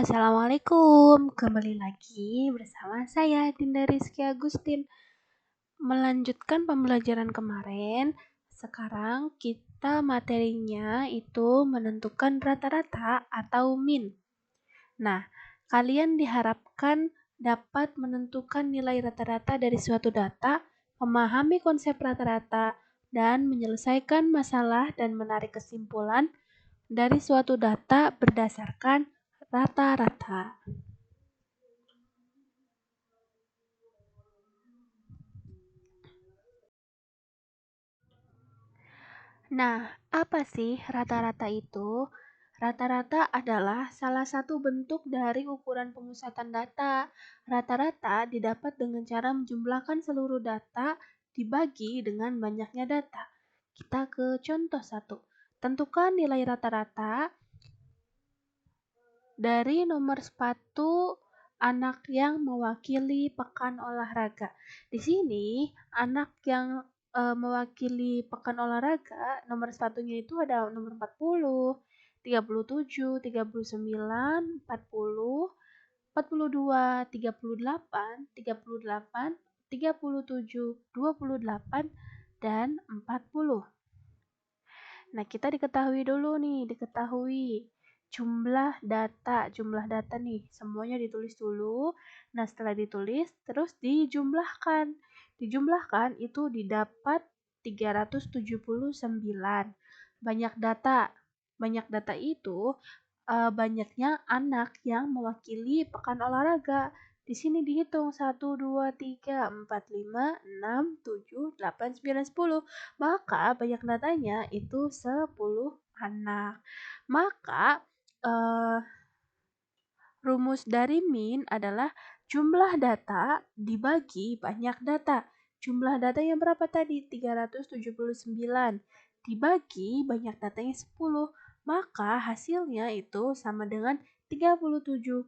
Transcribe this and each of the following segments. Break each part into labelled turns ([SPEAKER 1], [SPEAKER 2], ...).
[SPEAKER 1] Assalamualaikum. Kembali lagi bersama saya Dinda Rizky Agustin. Melanjutkan pembelajaran kemarin, sekarang kita materinya itu menentukan rata-rata atau min. Nah, kalian diharapkan dapat menentukan nilai rata-rata dari suatu data, memahami konsep rata-rata, dan menyelesaikan masalah dan menarik kesimpulan dari suatu data berdasarkan rata-rata. Nah, apa sih rata-rata itu? Rata-rata adalah salah satu bentuk dari ukuran pemusatan data. Rata-rata didapat dengan cara menjumlahkan seluruh data dibagi dengan banyaknya data. Kita ke contoh 1. Tentukan nilai rata-rata dari nomor sepatu anak yang mewakili pekan olahraga. Di sini, anak yang mewakili pekan olahraga, nomor sepatunya itu ada nomor 40, 37, 39, 40, 42, 38, 38, 37, 28, dan 40. Nah, kita diketahui jumlah data nih, semuanya ditulis dulu. Nah, setelah ditulis, terus dijumlahkan. Dijumlahkan itu didapat 379. Banyak data itu banyaknya anak yang mewakili pekan olahraga. Di sini dihitung 1, 2, 3, 4, 5, 6, 7, 8, 9, 10. Maka banyak datanya itu 10 anak. Maka rumus dari min adalah jumlah data dibagi banyak data. Jumlah datanya berapa tadi? 379. Dibagi banyak datanya 10. Maka hasilnya itu sama dengan 37,9.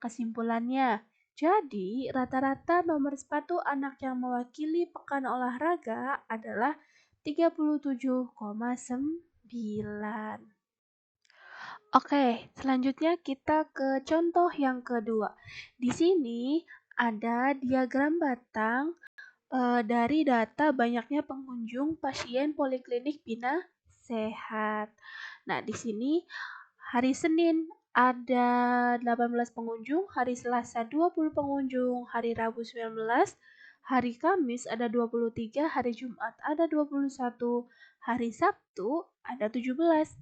[SPEAKER 1] Kesimpulannya, jadi rata-rata nomor sepatu anak yang mewakili pekan olahraga adalah 37,9. Oke, selanjutnya kita ke contoh yang kedua. Di sini ada diagram batang dari data banyaknya pengunjung pasien poliklinik Bina Sehat. Nah, di sini hari Senin ada 18 pengunjung, hari Selasa 20 pengunjung, hari Rabu 19, hari Kamis ada 23, hari Jumat ada 21, hari Sabtu ada 17,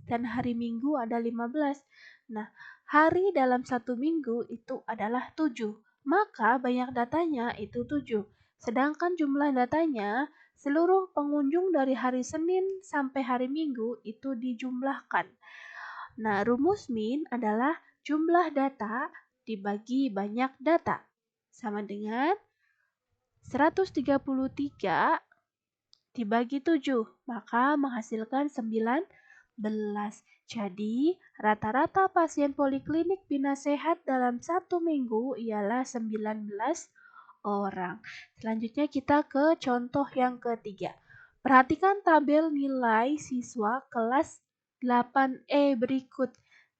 [SPEAKER 1] dan hari Minggu ada 15. Nah, hari dalam satu minggu itu adalah 7. Maka banyak datanya itu 7. Sedangkan jumlah datanya, seluruh pengunjung dari hari Senin sampai hari Minggu itu dijumlahkan. Nah, rumus min adalah jumlah data dibagi banyak data. Sama dengan 133 dibagi 7, maka menghasilkan 19. Jadi, rata-rata pasien poliklinik Bina Sehat dalam satu minggu ialah 19 orang. Selanjutnya kita ke contoh yang ketiga. Perhatikan tabel nilai siswa kelas 8E berikut.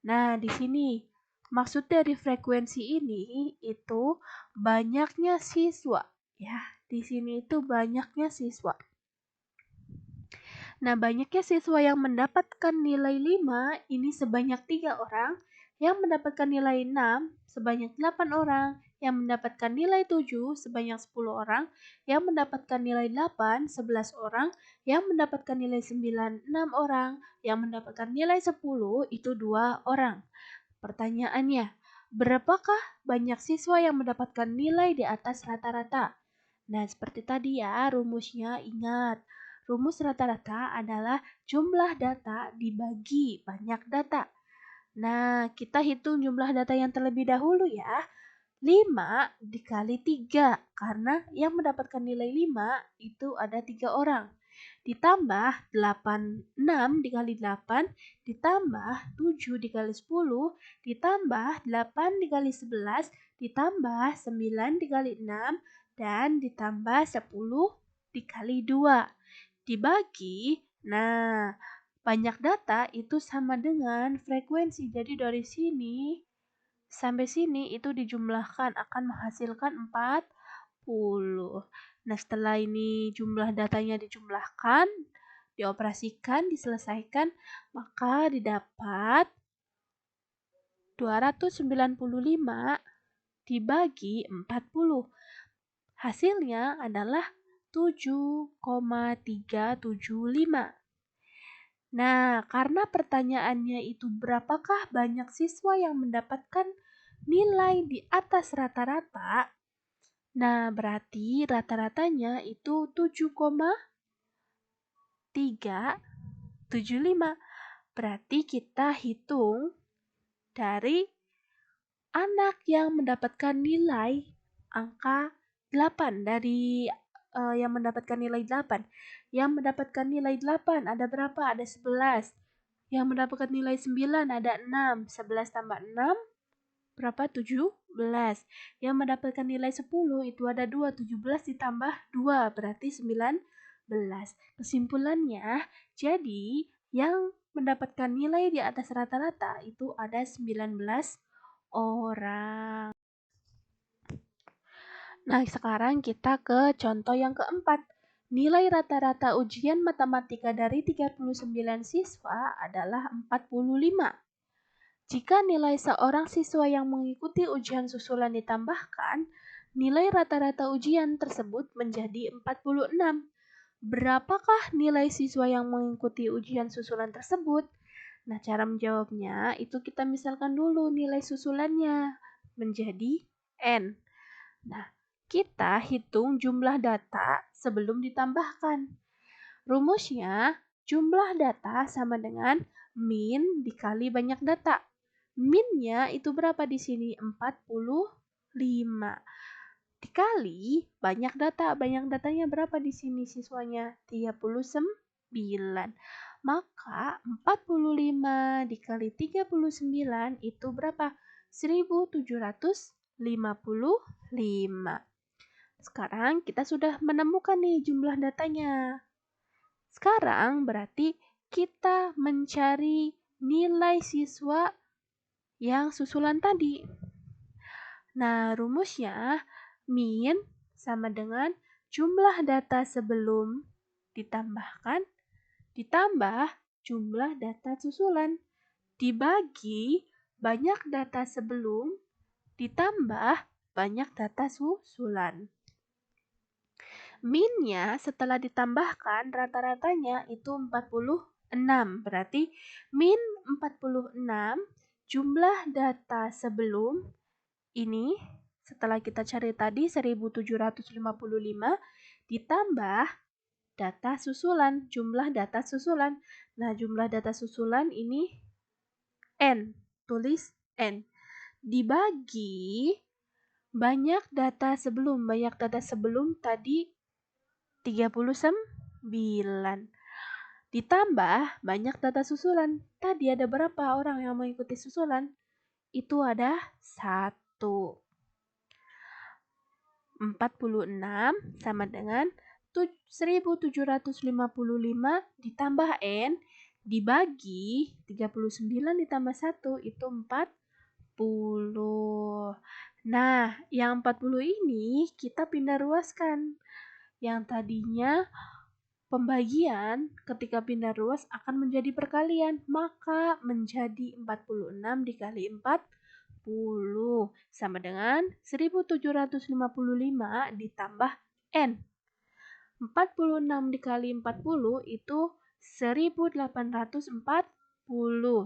[SPEAKER 1] Nah, di sini maksud dari frekuensi ini itu banyaknya siswa. Ya, di sini itu banyaknya siswa. Nah, banyaknya siswa yang mendapatkan nilai 5 ini sebanyak 3 orang, yang mendapatkan nilai 6 sebanyak 8 orang, yang mendapatkan nilai 7 sebanyak 10 orang, yang mendapatkan nilai 8 11 orang, yang mendapatkan nilai 9 6 orang, yang mendapatkan nilai 10 itu 2 orang. Pertanyaannya, berapakah banyak siswa yang mendapatkan nilai di atas rata-rata? Nah, seperti tadi ya, rumusnya ingat. Rumus rata-rata adalah jumlah data dibagi banyak data. Nah, kita hitung jumlah data yang terlebih dahulu ya. 5 dikali 3, karena yang mendapatkan nilai 5 itu ada 3 orang. Ditambah 6 dikali 8, ditambah 7 dikali 10, ditambah 8 dikali 11, ditambah 9 dikali 6, dan ditambah 10 dikali 2. Dibagi, nah banyak data itu sama dengan frekuensi. Jadi dari sini sampai sini itu dijumlahkan akan menghasilkan 40. Nah, setelah ini jumlah datanya dijumlahkan, dioperasikan, diselesaikan, maka didapat 295 dibagi 40. Hasilnya adalah 7,375. Nah, karena pertanyaannya itu berapakah banyak siswa yang mendapatkan nilai di atas rata-rata, nah berarti rata-ratanya itu 7,375. Berarti kita hitung dari anak yang mendapatkan nilai angka 8, dari yang mendapatkan nilai 8. Yang mendapatkan nilai 8 ada berapa? Ada 11. Yang mendapatkan nilai 9 ada 6. 11 tambah 6 berapa? 17. Yang mendapatkan nilai 10 itu ada 2. 17 ditambah 2 berarti 19. Kesimpulannya, jadi yang mendapatkan nilai di atas rata-rata itu ada 19 orang. Nah, sekarang kita ke contoh yang keempat. Nilai rata-rata ujian matematika dari 39 siswa adalah 45. Jika nilai seorang siswa yang mengikuti ujian susulan ditambahkan, nilai rata-rata ujian tersebut menjadi 46. Berapakah nilai siswa yang mengikuti ujian susulan tersebut? Nah, cara menjawabnya itu kita misalkan dulu nilai susulannya menjadi N. Nah, kita hitung jumlah data sebelum ditambahkan. Rumusnya, jumlah data sama dengan min dikali banyak data. Minnya itu berapa di sini? 45. Dikali banyak data. Banyak datanya berapa di sini siswanya? 39. Maka 45 dikali 39 itu berapa? 1755. Sekarang kita sudah menemukan nih jumlah datanya. Sekarang berarti kita mencari nilai siswa yang susulan tadi. Nah, rumusnya min sama dengan jumlah data sebelum ditambahkan ditambah jumlah data susulan dibagi banyak data sebelum ditambah banyak data susulan. Minnya setelah ditambahkan rata-ratanya itu 46. Berarti min 46 jumlah data sebelum ini setelah kita cari tadi 1755 ditambah data susulan, jumlah data susulan. Nah, jumlah data susulan ini N, tulis N. Dibagi banyak data sebelum tadi 39. Ditambah banyak data susulan. Tadi ada berapa orang yang mengikuti susulan? Itu ada 1. 46 sama dengan 1755 ditambah N dibagi 39 ditambah 1 itu 40. Nah, yang 40 ini kita pindah ruaskan. Yang tadinya pembagian ketika pindah ruas akan menjadi perkalian, maka menjadi 46 dikali 40 sama dengan 1755 ditambah N. 46 dikali 40 itu 1840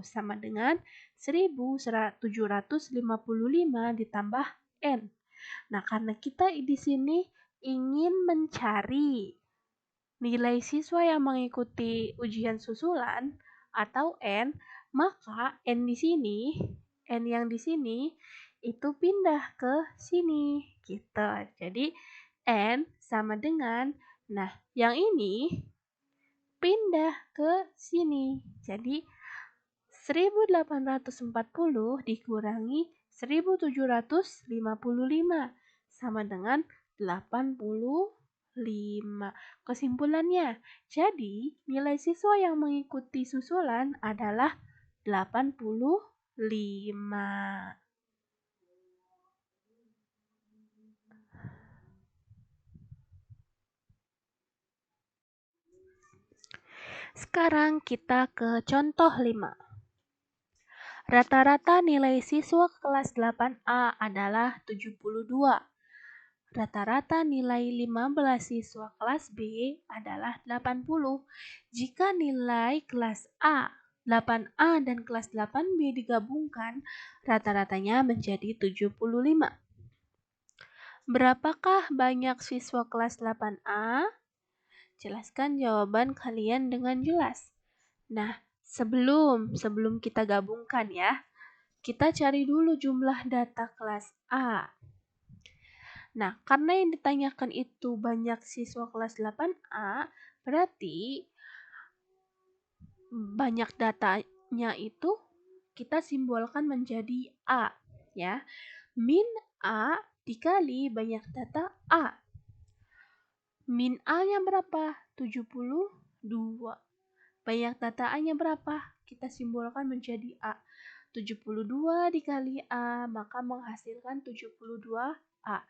[SPEAKER 1] sama dengan 1755 ditambah N. Nah, karena kita di sini ingin mencari nilai siswa yang mengikuti ujian susulan atau N, maka N yang di sini itu pindah ke sini gitu. Jadi N sama dengan, nah yang ini pindah ke sini. Jadi 1840 dikurangi 1755 sama dengan 85. Kesimpulannya, jadi nilai siswa yang mengikuti susulan adalah 85. Sekarang kita ke contoh 5. Rata-rata nilai siswa kelas 8A adalah 72. Rata-rata nilai 15 siswa kelas B adalah 80. Jika nilai kelas A, 8A dan kelas 8B digabungkan, rata-ratanya menjadi 75. Berapakah banyak siswa kelas 8A? Jelaskan jawaban kalian dengan jelas. Nah, sebelum kita gabungkan ya, kita cari dulu jumlah data kelas A. Nah, karena yang ditanyakan itu banyak siswa kelas 8A, berarti banyak datanya itu kita simbolkan menjadi A, ya. Min A dikali banyak data A. Min A-nya berapa? 72. Banyak data A-nya berapa? Kita simbolkan menjadi A. 72 dikali A, maka menghasilkan 72A.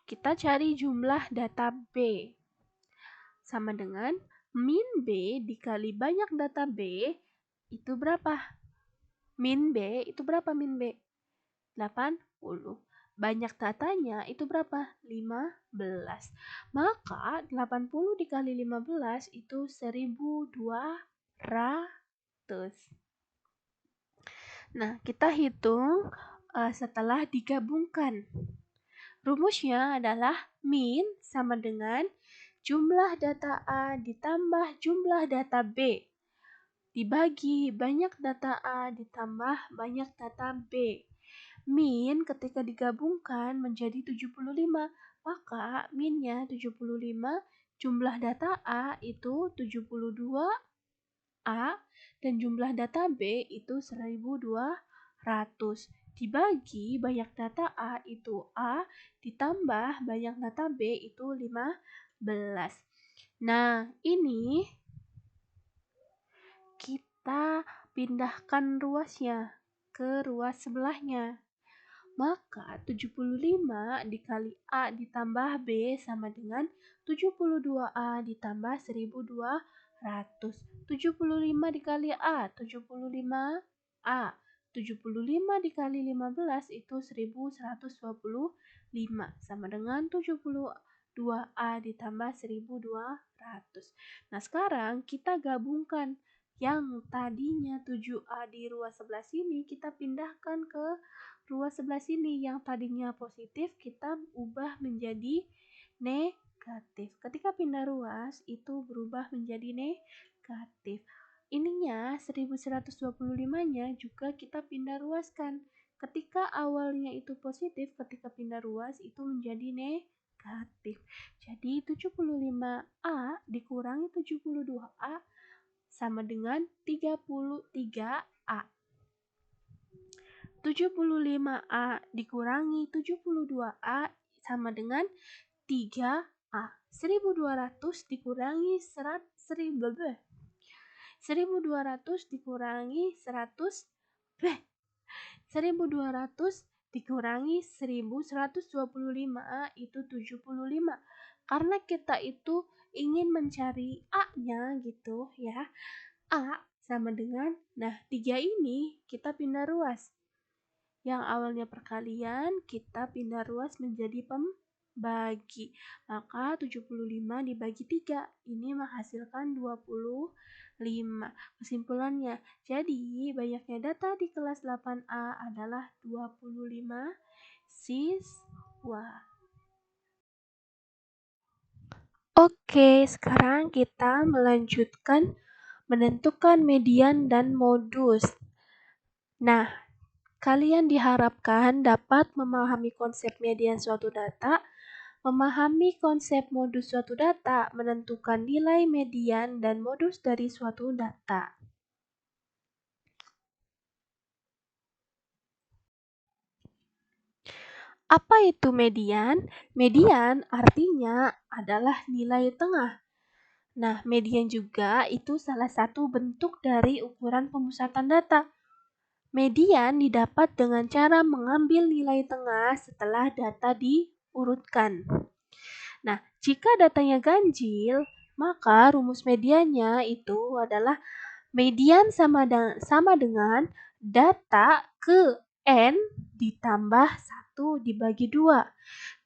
[SPEAKER 1] Kita cari jumlah data B. Sama dengan min B dikali banyak data B, itu berapa? Min B itu berapa min B? 80. Banyak datanya itu berapa? 15. Maka 80 dikali 15 itu 1200. Nah, kita hitung setelah digabungkan. Rumusnya adalah min sama dengan jumlah data A ditambah jumlah data B dibagi banyak data A ditambah banyak data B. Min ketika digabungkan menjadi 75, maka minnya 75, jumlah data A itu 72A dan jumlah data B itu 1200. Dibagi banyak data A itu A ditambah banyak data B itu 15. Nah, ini kita pindahkan ruasnya ke ruas sebelahnya. Maka 75 dikali A ditambah B sama dengan 72A ditambah 1200. 75 dikali A, 75A. 75 dikali 15 itu 1125 sama dengan 72A ditambah 1200. Nah, sekarang kita gabungkan yang tadinya 7A di ruas sebelah sini kita pindahkan ke ruas sebelah sini. Yang tadinya positif kita ubah menjadi negatif. Ketika pindah ruas itu berubah menjadi negatif. Ininya 1125-nya juga kita pindah ruaskan. Ketika awalnya itu positif, ketika pindah ruas itu menjadi negatif. Jadi 75A dikurangi 72A sama dengan 33A. 75A dikurangi 72A sama dengan 3A. 1200 dikurangi 1200 dikurangi 100 1200 dikurangi 1125A itu 75. Karena kita itu ingin mencari A-nya gitu ya. A sama dengan, nah 3 ini kita pindah ruas. Yang awalnya perkalian, kita pindah ruas menjadi pembagi. Maka 75 dibagi 3, ini menghasilkan 25. Kesimpulannya, jadi banyaknya data di kelas 8A adalah 25 siswa. Oke, sekarang kita melanjutkan menentukan median dan modus. Nah, kalian diharapkan dapat memahami konsep median suatu data, memahami konsep modus suatu data, menentukan nilai median dan modus dari suatu data. Apa itu median? Median artinya adalah nilai tengah. Nah, median juga itu salah satu bentuk dari ukuran pemusatan data. Median didapat dengan cara mengambil nilai tengah setelah data diurutkan. Nah, jika datanya ganjil, maka rumus mediannya itu adalah median sama dengan data ke N ditambah 1 dibagi 2.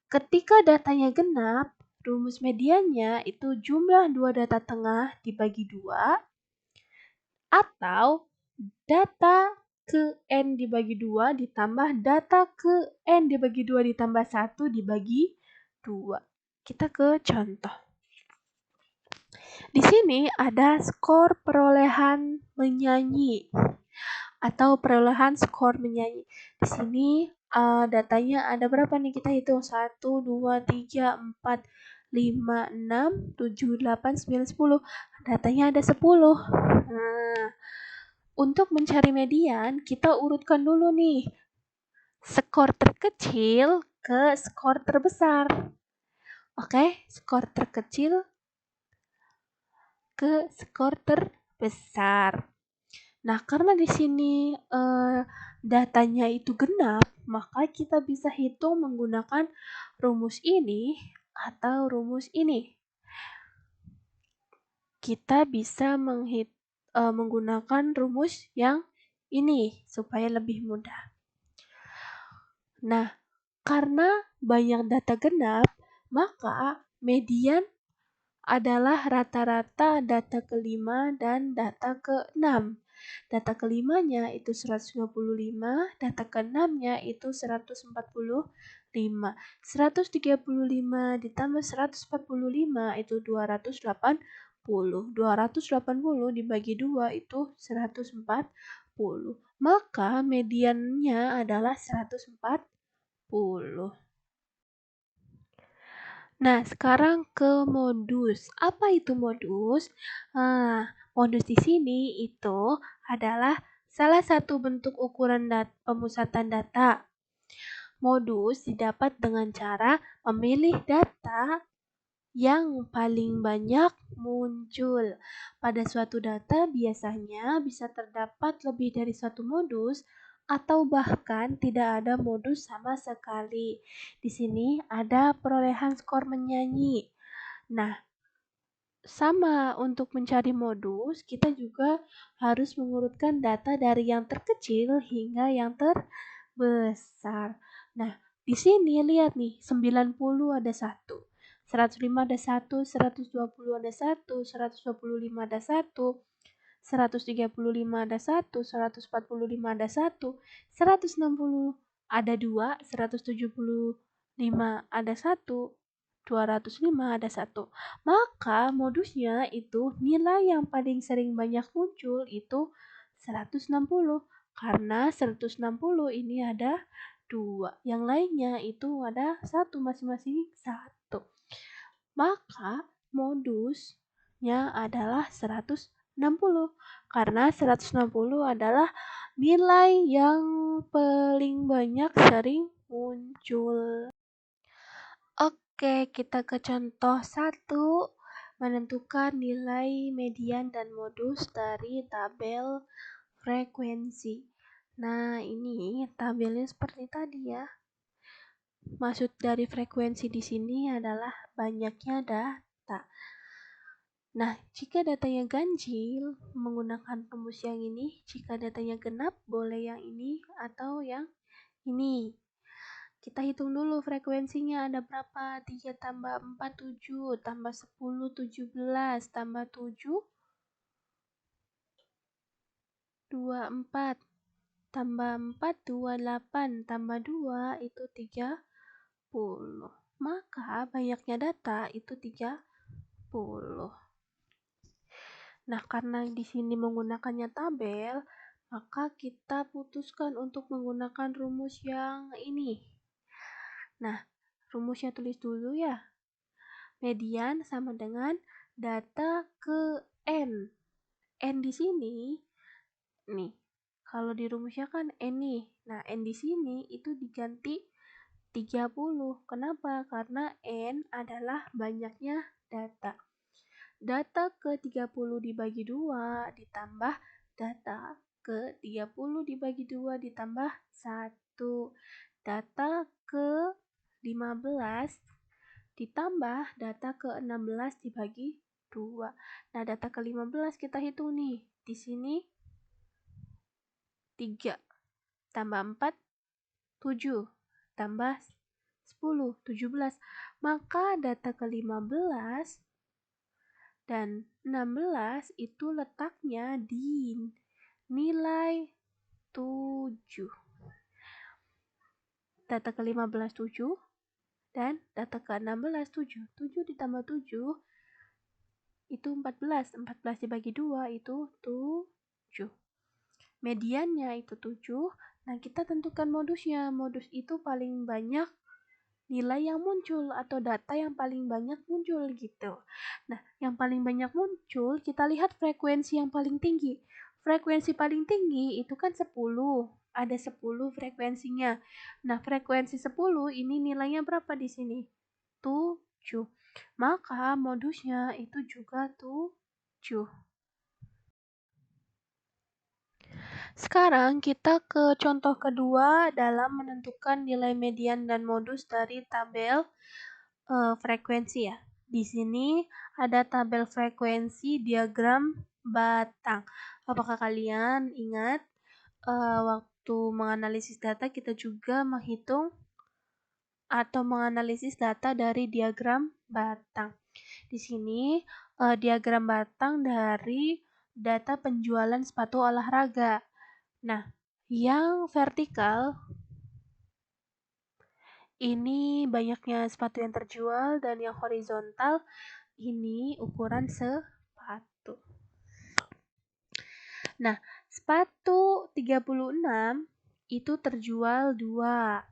[SPEAKER 1] Ketika datanya genap, rumus mediannya itu jumlah 2 data tengah dibagi 2 atau data ke N dibagi 2 ditambah data ke N dibagi 2 ditambah 1 dibagi 2. Kita ke contoh. Di sini ada skor perolehan menyanyi atau perolehan skor menyanyi. Di sini datanya ada berapa nih? Kita hitung 1, 2, 3, 4, 5, 6, 7, 8, 9, 10. Datanya ada 10. Nah, untuk mencari median, kita urutkan dulu nih skor terkecil ke skor terbesar. Oke, skor terkecil ke skor terbesar. Nah, karena di sini datanya itu genap, maka kita bisa hitung menggunakan rumus ini atau rumus ini. Kita bisa menggunakan rumus yang ini supaya lebih mudah. Nah, karena banyak data genap, maka median adalah rata-rata data ke-5 dan data ke-6. Data ke-5-nya itu 155, data ke-6-nya itu 145. 135 ditambah 145 itu 280. 280 dibagi 2 itu 140. Maka mediannya adalah 140. Nah, sekarang ke modus. Apa itu modus? Modus di sini itu adalah salah satu bentuk ukuran pemusatan data. Modus didapat dengan cara memilih data yang paling banyak muncul. Pada suatu data biasanya bisa terdapat lebih dari satu modus atau bahkan tidak ada modus sama sekali. Di sini ada perolehan skor menyanyi. Nah, sama untuk mencari modus, kita juga harus mengurutkan data dari yang terkecil hingga yang terbesar. Nah, di sini lihat nih, 90 ada 1, 105 ada 1, 120 ada 1, 125 ada 1, 135 ada 1, 145 ada 1, 160 ada 2, 175 ada 1, 205 ada 1. Maka modusnya itu nilai yang paling sering banyak muncul itu 160. Karena 160 ini ada 2. Yang lainnya itu ada 1, masing-masing 1. Maka modusnya adalah 160. Karena 160 adalah nilai yang paling banyak sering muncul. Oke, kita ke contoh 1. Menentukan nilai median dan modus dari tabel frekuensi. Nah, ini tabelnya seperti tadi ya. Maksud dari frekuensi di sini adalah banyaknya data. Nah, jika datanya ganjil, menggunakan rumus yang ini. Jika datanya genap, boleh yang ini atau yang ini. Kita hitung dulu frekuensinya ada berapa. 3 tambah 4, 7, tambah 10, 17, tambah 7, 24, tambah 4, 28, tambah 2, itu 30. Maka banyaknya data itu 30. Nah, karena di sini menggunakannya tabel, maka kita putuskan untuk menggunakan rumus yang ini. Nah, rumusnya tulis dulu ya. Median sama dengan data ke N. N di sini, nih, kalau di rumusnya kan N nih. Nah, N di sini itu diganti 30. Kenapa? Karena N adalah banyaknya data. Data ke-30 dibagi 2 ditambah data ke-30 dibagi 2 ditambah 1. Data ke-15 ditambah data ke-16 dibagi 2. Nah, data ke-15 kita hitung nih. Di sini 3 tambah 4, 7 tambah 10, 17. Maka data ke-15 dan 16 itu letaknya di nilai 7. Data ke-15 7 dan data ke-16 7. 7 ditambah 7 itu 14. 14 dibagi 2 itu 7. Mediannya itu 7. Nah, kita tentukan modusnya. Modus itu paling banyak nilai yang muncul atau data yang paling banyak muncul gitu. Nah, yang paling banyak muncul, kita lihat frekuensi yang paling tinggi. Frekuensi paling tinggi itu kan 10. Ada 10 frekuensinya. Nah, frekuensi 10 ini nilainya berapa di sini? 7. Maka modusnya itu juga 7. Sekarang kita ke contoh kedua dalam menentukan nilai median dan modus dari tabel frekuensi ya. Di sini ada tabel frekuensi diagram batang. Apakah kalian ingat waktu menganalisis data kita juga menghitung atau menganalisis data dari diagram batang. Di sini diagram batang dari data penjualan sepatu olahraga. Nah, yang vertikal ini banyaknya sepatu yang terjual dan yang horizontal ini ukuran sepatu. Nah, sepatu 36 itu terjual 2.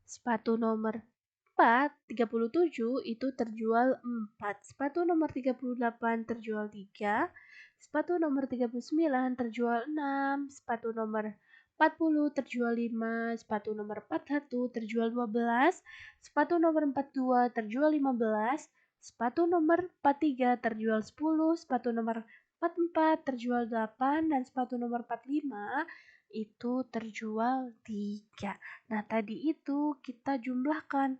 [SPEAKER 1] Sepatu nomor 37 itu terjual 4. Sepatu nomor 38 terjual 3. Sepatu nomor 39 terjual 6. Sepatu nomor 40 terjual 5, sepatu nomor 41 terjual 12, sepatu nomor 42 terjual 15, sepatu nomor 43 terjual 10, sepatu nomor 44 terjual 8, dan sepatu nomor 45 itu terjual 3. Nah, tadi itu kita jumlahkan.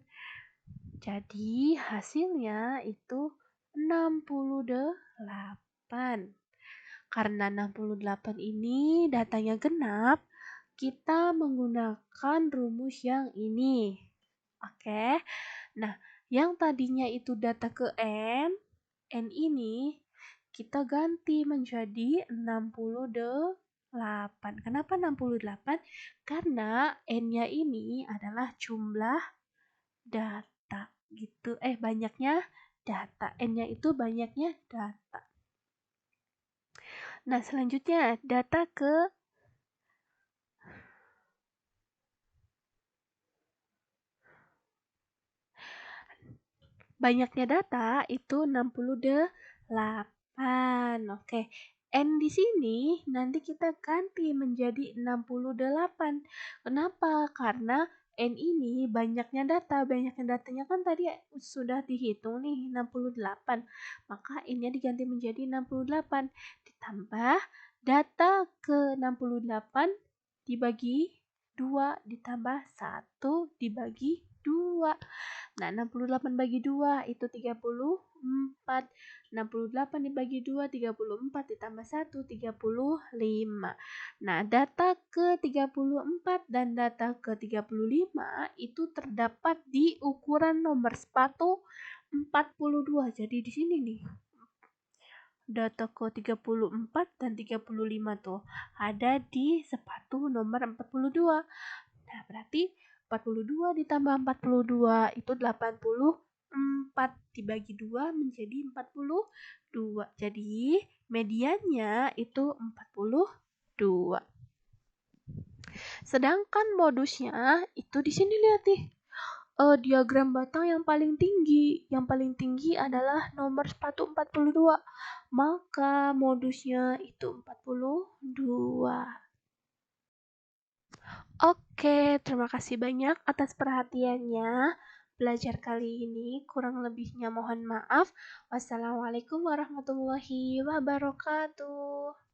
[SPEAKER 1] Jadi hasilnya itu 68. Karena 68 ini datanya genap, kita menggunakan rumus yang ini. Oke. Nah, yang tadinya itu data ke N ini kita ganti menjadi 68. Kenapa 68? Karena N-nya ini adalah jumlah data gitu. Banyaknya data. N-nya itu banyaknya data. Nah, selanjutnya data ke banyaknya data itu 68. Oke. N di sini nanti kita ganti menjadi 68. Kenapa? Karena N ini banyaknya data. Banyaknya datanya kan tadi sudah dihitung nih 68. Maka N-nya diganti menjadi 68. Ditambah data ke 68 dibagi 2 ditambah 1 dibagi 2. Nah, 68 bagi 2 itu 34. 68 dibagi 2, 34 ditambah 1, 35. Nah, data ke-34 dan data ke-35 itu terdapat di ukuran nomor sepatu 42. Jadi di sini nih. Data ke-34 dan 35 tuh ada di sepatu nomor 42. Nah, berarti 42 ditambah 42 itu 84 dibagi 2 menjadi 42. Jadi mediannya itu 42. Sedangkan modusnya itu di sini lihat nih. Diagram batang yang paling tinggi. Yang paling tinggi adalah nomor sepatu 42. Maka modusnya itu 42. Oke. Oke, terima kasih banyak atas perhatiannya. Belajar kali ini kurang lebihnya mohon maaf. Wassalamualaikum warahmatullahi wabarakatuh.